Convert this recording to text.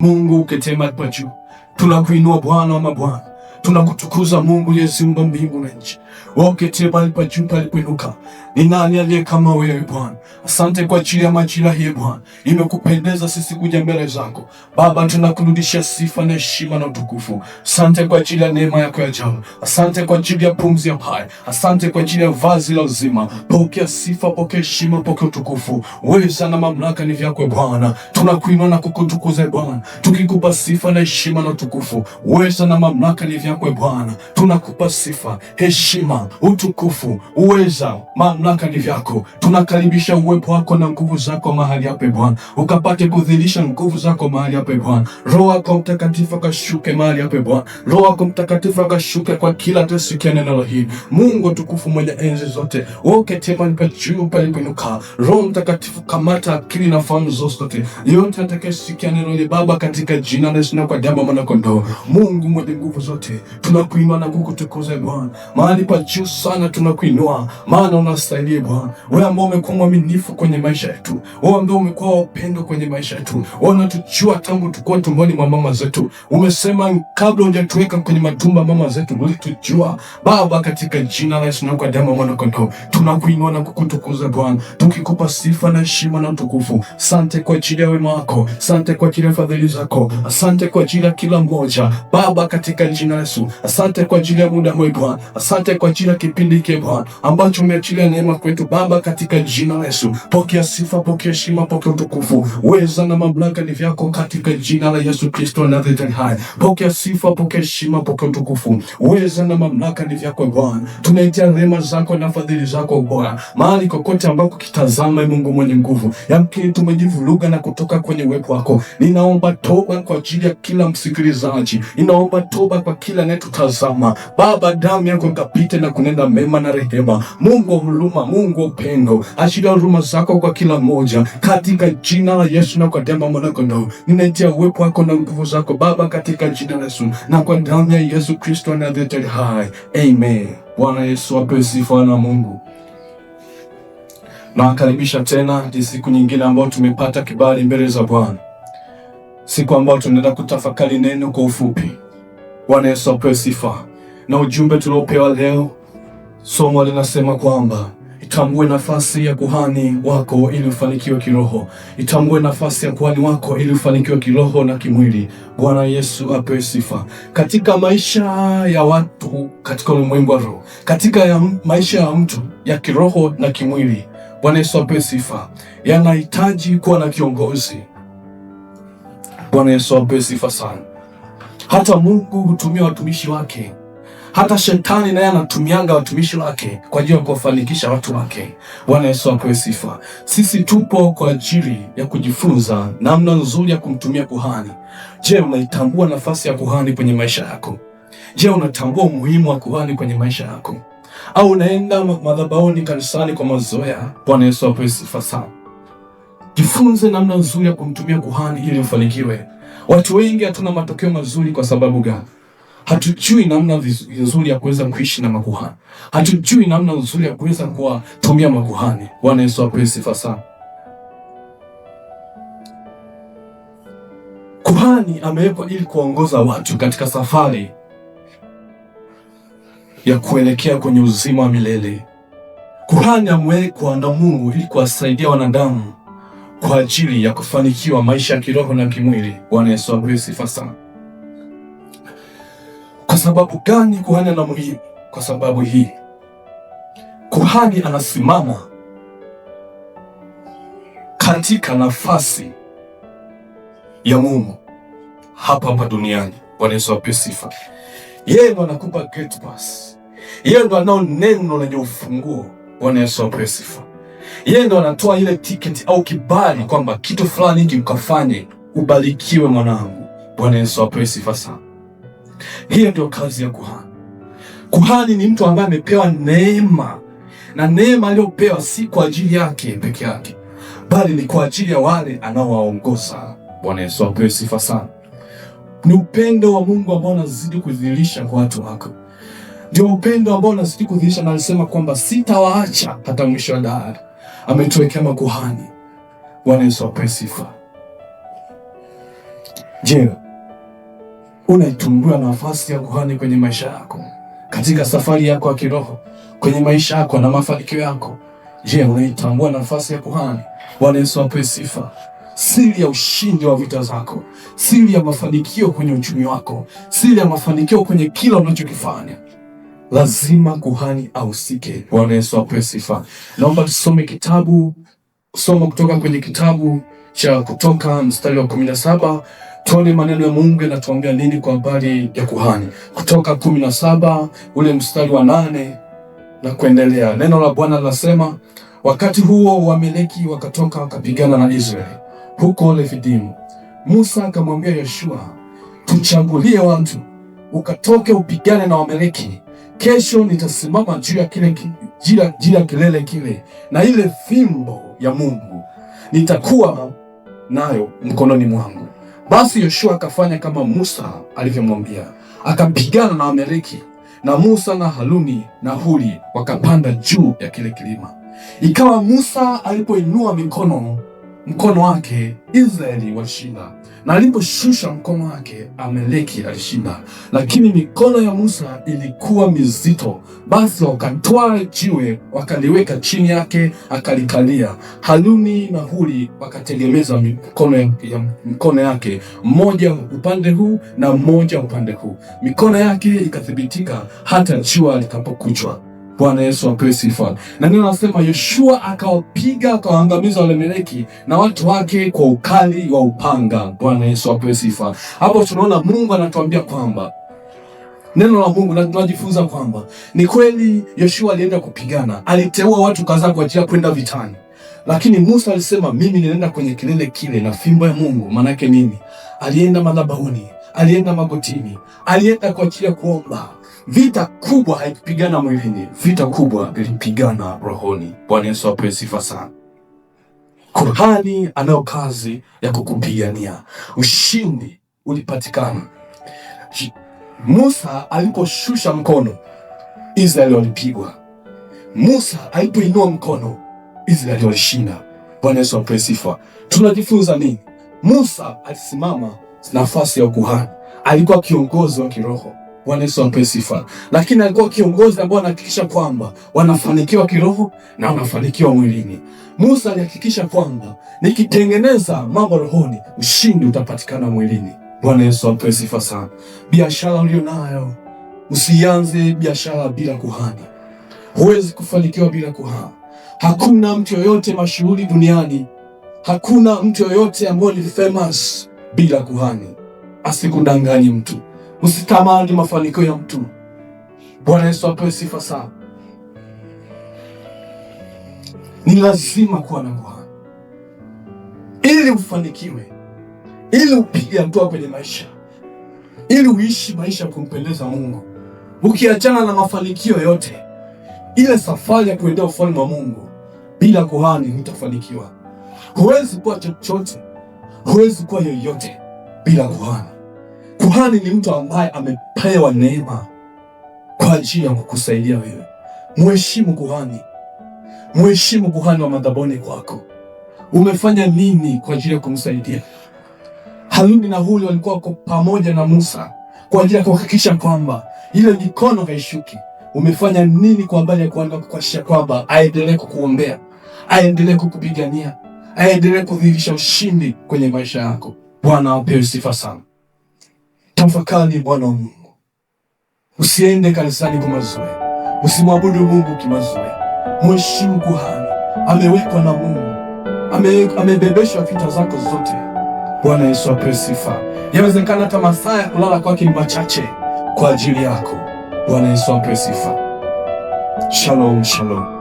Mungu uketie mahali pa juu, tunakuinua Bwana wa mabwana, tunakutukuza Mungu aliyeziumba mbingu na nchi. Wewe uketie mahali pa juu palipoinuka. Ni nani aliye kama wewe Bwana? Asante kwa ajili ya majira hii Bwana, imekupendeza sisi kuja mbele zako Baba. Tunakurudishia sifa na heshima na utukufu. Asante kwa ajili ya neema yako ya ajabu. Asante kwa ajili ya pumzi ya hai. Asante kwa ajili ya vazi la uzima. Pokea sifa, pokea heshima, pokea utukufu. Uweza na mamlaka ni vyako Bwana. Tunakuinua na kukutukuza Bwana, tukikupa sifa na heshima na utukufu. Uweza na mamlaka ni vyako Bwana. Tunakupa sifa, heshima, utukufu, uweza, mamlaka ni vyako. Tunakaribisha uwepo wako na nguvu zako mahali hapa Bwana, ukapate kudhihirisha nguvu zako mahali hapa Bwana. Roho wako Mtakatifu akashuke mahali hapa Bwana. Roho wako Mtakatifu akashuke kwa kila tusikia neno hili. Mungu tukufu mwenye enzi zote, uketie mahali pa juu palipoinuka. Roho Mtakatifu kamata akili na fahamu zote, yote atakayesikia neno hili Baba, katika jina la Yesu na kwa damu ya mwana kondoo. Mungu mwenye nguvu zote, tunakuinua na kukutukuza Bwana. Mahali pa juu sana tunakuinua, maana unastahili Bwana. Wewe ambao umekuwa mwaminifu kwenye maisha yetu, wewe ambao umekuwa upendo kwenye maisha yetu, wewe unatujua tangu tukua tumboni mwa mama zetu. Umesema kabla hujatuweka kwenye matumba mama zetu ulitujua Baba, katika jina la Yesu na kwa damu ya mwana kondoo. Tunakuinua na kukutukuza Bwana, tukikupa sifa na heshima na utukufu. Asante kwa ajili ya wema wako, asante kwa ajili ya fadhili zako, asante kwa ajili ya kila mmoja Baba, katika jina la Yesu. Asante kwa ajili ya muda huu Bwana, asante kwa ajili ya kipindi hiki Bwana ambacho umeachilia neema kwetu Baba, katika jina la Yesu. Pokea sifa, pokea heshima, pokea utukufu. Uweza na mamlaka ni vyako, katika jina la Yesu Kristo Nazareti hai. Pokea sifa, pokea heshima, pokea utukufu. Uweza na mamlaka ni vyako Bwana. Tunaitia rehema zako na fadhili zako Bwana mahali kokote ambako kitazama Mungu mwenye nguvu. Yamkini tumejivuruga na kutoka kwenye uwepo wako. Ninaomba toba kwa ajili ya kila msikilizaji. Ninaomba toba kwa kila anayetutazama Baba, damu yako ikapite na kunenda mema na rehema. Mungu wa huruma, Mungu wa upendo, achilia huruma zako kwa kila mmoja, katika jina la Yesu na kwa damu ya mwana kondoo. Ninaitia uwepo wako na nguvu zako Baba, katika jina la Yesu na kwa damu ya Yesu Kristo Nazareti hai. Amen. Bwana Yesu apewe sifa na Mungu. Nawakaribisha tena, ni siku nyingine ambayo tumepata kibali mbele za Bwana, siku ambayo tunaenda kutafakari neno kwa ufupi. Bwana Yesu apewe sifa. Na ujumbe tuliopewa leo, somo linasema kwamba itambue nafasi ya kuhani wako ili ufanikiwe kiroho. Itambue nafasi ya kuhani wako ili ufanikiwe kiroho na kimwili. Bwana Yesu apewe sifa. Katika maisha ya watu, katika ulimwengu wa roho, katika maisha ya mtu ya kiroho na kimwili, Bwana Yesu apewe sifa, yanahitaji kuwa na kiongozi. Bwana Yesu apewe sifa sana. Hata Mungu hutumia watumishi wake, hata shetani naye anatumianga watumishi wake kwa ajili ya kuwafanikisha watu wake. Bwana Yesu apewe sifa. Sisi tupo kwa ajili ya kujifunza namna nzuri ya kumtumia kuhani. Je, unaitambua nafasi ya kuhani kwenye maisha yako? Je, unatambua umuhimu wa kuhani kwenye maisha yako? Au unaenda madhabahuni, kanisani kwa mazoea? Bwana Yesu apewe sifa sana. Jifunze namna nzuri ya kumtumia kuhani ili ufanikiwe. Watu wengi hatuna matokeo mazuri kwa sababu gani? Hatujui namna nzuri ya kuweza kuishi na makuhani. Hatujui namna nzuri ya kuweza kuwatumia makuhani. Bwana Yesu apewe sifa sana. Kuhani amewekwa ili kuongoza watu katika safari ya kuelekea kwenye uzima wa milele. Kuhani amewekwa na Mungu ili kuwasaidia wanadamu kwa ajili ya kufanikiwa maisha ya kiroho na kimwili. Bwana Yesu apewe sifa sana. Kwa sababu gani kuhani ana muhimu? Kwa sababu hii, kuhani anasimama katika nafasi ya Mungu hapa duniani. Bwana Yesu apewe sifa. Yeye ndo anakupa gate pass. Yeye ndo anao neno lenye ufunguo. Bwana Yesu apewe sifa. Yeye ndo anatoa ile tiketi au kibali kwamba kitu fulani hiki ukafanye, ubarikiwe mwanangu. Bwana Yesu apewe sifa sana. Hiyo ndio kazi ya kuhani. Kuhani ni mtu ambaye amepewa neema, na neema aliyopewa si kwa ajili yake peke yake, bali ni kwa ajili ya wale anaowaongoza. Bwana Yesu apewe sifa sana. Ni upendo wa Mungu ambao unazidi kudhihirisha kwa watu wako. Ndio upendo ambao unazidi kudhihirisha, na alisema kwamba sitawaacha hata mwisho wa dahari. Ametuwekea makuhani. Bwana Yesu apewe sifa. Je, unaitumbua nafasi ya kuhani kwenye maisha yako, katika safari yako ya kiroho, kwenye maisha yako na mafanikio yako? Je, unaitambua nafasi ya kuhani? Bwana Yesu apewe sifa. Siri ya ushindi wa vita zako, siri ya mafanikio kwenye uchumi wako, siri ya mafanikio kwenye kila unachokifanya, lazima kuhani ahusike. Bwana Yesu apewe sifa. Naomba tusome kitabu, soma kutoka kwenye kitabu cha Kutoka mstari wa 17. Tuone maneno ya Mungu yanatuambia nini kwa habari ya kuhani. Kutoka 17 ule mstari wa 8 na kuendelea. Neno la Bwana linasema, wakati huo Waamaleki wakatoka wakapigana na Israeli huko Refidimu. Musa akamwambia Yoshua, tuchagulie watu ukatoke upigane na Waamaleki. Kesho nitasimama juu ya kilele kile, na ile fimbo ya Mungu nitakuwa nayo mkononi mwangu. Basi Yoshua akafanya kama Musa alivyomwambia, akapigana na Waamaleki, na Musa na Haruni na Huri wakapanda juu ya kile kilima. Ikawa Musa alipoinua mkono wake, Israeli walishinda, na aliposhusha mkono wake, Amaleki alishinda. Lakini mikono ya Musa ilikuwa mizito, basi wakatwaa jiwe wakaliweka chini yake, akalikalia. Haruni na Huri wakategemeza mikono yake, mmoja upande huu na mmoja upande huu. Mikono yake ikathibitika hata jua likapokuchwa. Bwana Yesu apewe sifa. Na neno nasema Yoshua akawapiga, akawaangamiza Waamaleki na watu wake kwa ukali wa upanga. Bwana Yesu apewe sifa. Hapo tunaona Mungu anatuambia kwamba, neno la Mungu na tunajifunza kwamba ni kweli Yoshua alienda kupigana, aliteua watu kadhaa kwa ajili ya kwenda vitani. Lakini Musa alisema, mimi ninaenda kwenye kilele kile na fimbo ya Mungu. Maana yake nini? Alienda madhabahuni, alienda magotini, alienda kwa ajili ya kuomba. Vita kubwa haikupigana mwilini, vita kubwa ilipigana rohoni. Bwana Yesu apewe sifa sana. Kuhani anayo kazi ya kukupigania. Ushindi ulipatikana. Musa aliposhusha mkono, Israeli walipigwa. Musa alipoinua mkono, Israeli walishinda. Bwana Yesu apewe sifa. Tunajifunza nini? Musa alisimama nafasi ya kuhani, alikuwa kiongozi wa kiroho. Bwana Yesu apewe sifa. Lakini alikuwa kiongozi ambaye anahakikisha kwamba wanafanikiwa kiroho na wanafanikiwa mwilini. Musa alihakikisha kwamba nikitengeneza mambo rohoni, ushindi utapatikana mwilini. Bwana Yesu apewe sifa sana. Biashara ulionayo, usianze biashara bila kuhani. Huwezi kufanikiwa bila kuhani. Hakuna mtu yoyote mashuhuri duniani, hakuna mtu yoyote ambaye ni famous bila kuhani. Asikudanganye mtu. Usitamani mafanikio ya mtu. Bwana Yesu apewe sifa sana. Ni lazima kuwa na kuhani ili ufanikiwe, ili upige hatua kwenye maisha, ili uishi maisha ya kumpendeza Mungu. Ukiachana na mafanikio yote, ile safari ya kuendea ufalme wa Mungu, bila kuhani hutafanikiwa. Huwezi kuwa chochote, huwezi kuwa yoyote bila kuhani. Kuhani ni mtu ambaye amepewa neema kwa ajili ya kukusaidia wewe. Mheshimu kuhani. Mheshimu kuhani wa madhabahuni kwako. Umefanya nini kwa ajili ya kumsaidia? Haruni na Huri walikuwa pamoja na Musa kwa ajili ya kuhakikisha kwamba ile mikono haishuki. Umefanya nini kwa habari ya kuhakikisha kwamba aendelee kukuombea, aendelee kukupigania, aendelee kudhihirisha ushindi kwenye maisha yako? Bwana apewe sifa sana. Tafakari Bwana wa Mungu. Usiende kanisani kwa mazoea. Usimwabudu Mungu kimazoea. Mheshimu kuhani. Amewekwa na Mungu. Amebebeshwa vita zako zote. Bwana Yesu apewe sifa. Yawezekana hata masaa ya kulala kwake ni machache kwa ajili yako. Bwana Yesu apewe sifa. Shalom, shalom.